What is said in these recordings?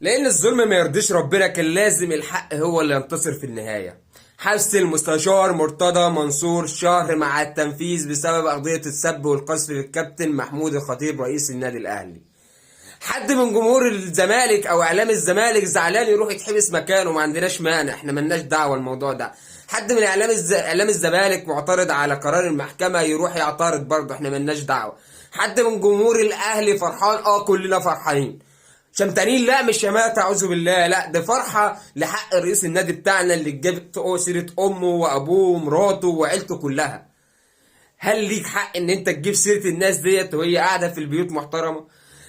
لأن الظلم ما يرضيش ربنا، كان لازم الحق هو اللي ينتصر في النهاية. حبس المستشار مرتضى منصور شهر مع التنفيذ بسبب قضية السب والقذف للكابتن محمود الخطيب رئيس النادي الأهلي. حد من جمهور الزمالك أو إعلام الزمالك زعلان يروح يتحبس مكانه، ما عندناش مانع، احنا ملناش دعوة الموضوع ده. حد من إعلام الزمالك معترض على قرار المحكمة يروح يعترض برضه، احنا ملناش دعوة. حد من جمهور الأهلي فرحان، كلنا فرحانين. شمتانين؟ لا مش شماتة، اعوذ بالله، لا ده فرحة لحق رئيس النادي بتاعنا اللي جابت سيرة امه وابوه ومراته وعيلته كلها. هل ليك حق ان انت تجيب سيرة الناس ديت وهي قاعدة في البيوت محترمة؟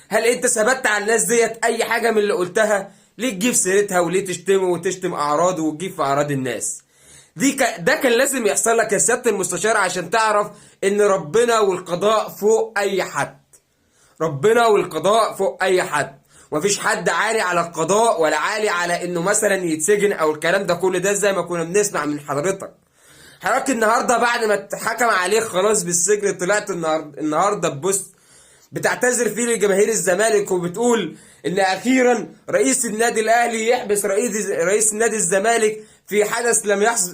هل انت ثبت على الناس ديت اي حاجة من اللي قلتها؟ ليه تجيب سيرتها وليه تشتمه وتشتم اعراضه وتجيب في اعراض الناس؟ ده كان لازم يحصل لك يا سيادة المستشار عشان تعرف ان ربنا والقضاء فوق اي حد. ربنا والقضاء فوق اي حد. ومفيش حد عالي على القضاء ولا عالي على انه مثلا يتسجن او الكلام ده كله، ده زي ما كنا بنسمع من حضرتك النهارده بعد ما اتحكم عليه خلاص بالسجن، طلعت النهارده ببوست بتعتذر فيه لجماهير الزمالك وبتقول ان اخيرا رئيس النادي الاهلي يحبس رئيس نادي الزمالك في حدث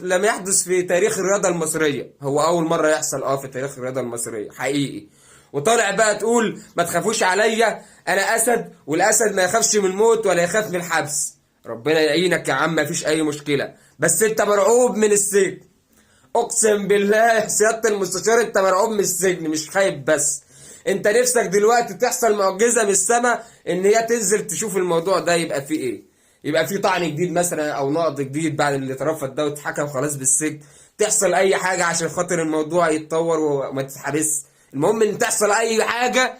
لم يحدث في تاريخ الرياضه المصريه. هو اول مره يحصل في تاريخ الرياضه المصريه حقيقي. وطالع بقى تقول ما تخافوش عليا، انا اسد، والاسد ما يخافش من الموت ولا يخاف من الحبس. ربنا يعينك يا عم، مفيش اي مشكله، بس انت مرعوب من السجن. اقسم بالله سياده المستشار انت مرعوب من السجن، مش خايف بس. انت نفسك دلوقتي تحصل معجزه من السماء ان هي تنزل تشوف الموضوع ده يبقى فيه ايه، يبقى فيه طعن جديد مثلا او نقض جديد بعد اللي اترفض ده واتحكم خلاص بالسجن. تحصل اي حاجه عشان خاطر الموضوع يتطور وما تتحبس. المهم ان تحصل اي حاجه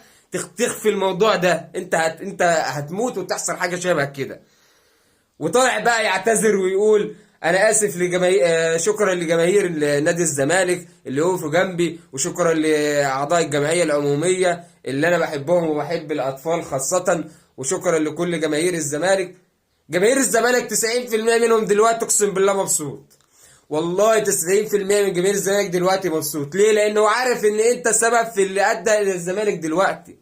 تخفي الموضوع ده. انت هتموت وتحصل حاجه شبه كده. وطالع بقى يعتذر ويقول انا اسف لجماهير، شكرا لجماهير نادي الزمالك اللي وقفوا جنبي، وشكرا لاعضاء الجمعيه العموميه اللي انا بحبهم وبحب الاطفال خاصه، وشكرا لكل جماهير الزمالك. جماهير الزمالك 90% منهم دلوقتي اقسم بالله مبسوط. والله 90% من جماهير الزمالك دلوقتي مبسوط. ليه؟ لانه عارف ان انت السبب في اللي ادى الى الزمالك دلوقتي.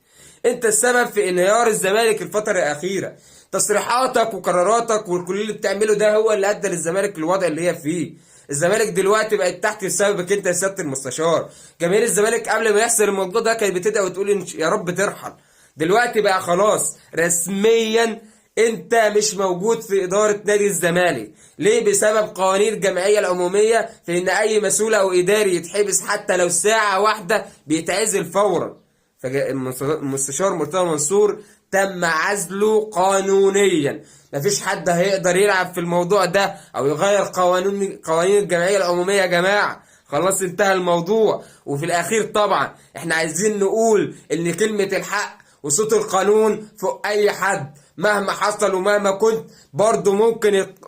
انت السبب في انهيار الزمالك الفتره الاخيره. تصريحاتك وقراراتك وكل اللي بتعمله ده هو اللي ادى للزمالك الوضع اللي هي فيه. الزمالك دلوقتي بقت تحت بسببك انت يا سياده المستشار. جماهير الزمالك قبل ما يحصل الموضوع ده كانت بتدعي وتقول يا رب ترحل. دلوقتي بقى خلاص رسميا انت مش موجود في ادارة نادي الزمالك. ليه؟ بسبب قوانين الجمعية العمومية في ان اي مسؤول او اداري يتحبس حتى لو ساعة واحدة بيتعزل فورا. فالمستشار مرتضى منصور تم عزله قانونيا. مفيش حد هيقدر يلعب في الموضوع ده او يغير قوانين الجمعية العمومية يا جماعة. خلاص انتهى الموضوع. وفي الاخير طبعا احنا عايزين نقول ان كلمة الحق وصوت القانون فوق اي حد. مهما حصل ومهما كنت برضه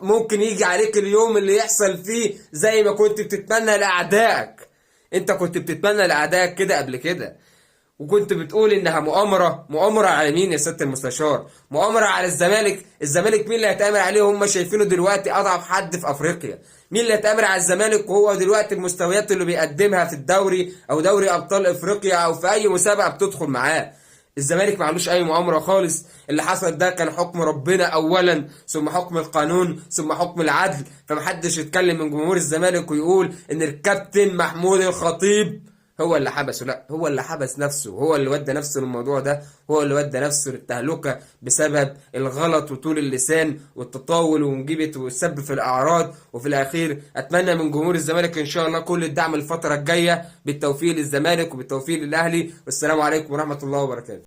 ممكن يجي عليك اليوم اللي يحصل فيه زي ما كنت بتتمنى لاعدائك. انت كنت بتتمنى لاعدائك كده قبل كده، وكنت بتقول انها مؤامره على مين يا سياده المستشار؟ مؤامره على الزمالك مين اللي هيتامر عليه؟ هم شايفينه دلوقتي اضعف حد في افريقيا. مين اللي هيتامر على الزمالك وهو دلوقتي المستويات اللي بيقدمها في الدوري او دوري ابطال افريقيا او في اي مسابقه بتدخل معاه؟ الزمالك معلوش اي مؤامره خالص. اللي حصل ده كان حكم ربنا اولا، ثم حكم القانون، ثم حكم العدل. فمحدش يتكلم من جمهور الزمالك ويقول ان الكابتن محمود الخطيب هو اللي حبسه. لا، هو اللي حبس نفسه، هو اللي ودى نفسه للموضوع ده، هو اللي ودى نفسه للتهلكه بسبب الغلط وطول اللسان والتطاول ونجيبه والسب في الاعراض. وفي الاخير اتمنى من جمهور الزمالك ان شاء الله كل الدعم الفتره الجايه. بالتوفيق للزمالك وبالتوفيق للاهلي، والسلام عليكم ورحمه الله وبركاته.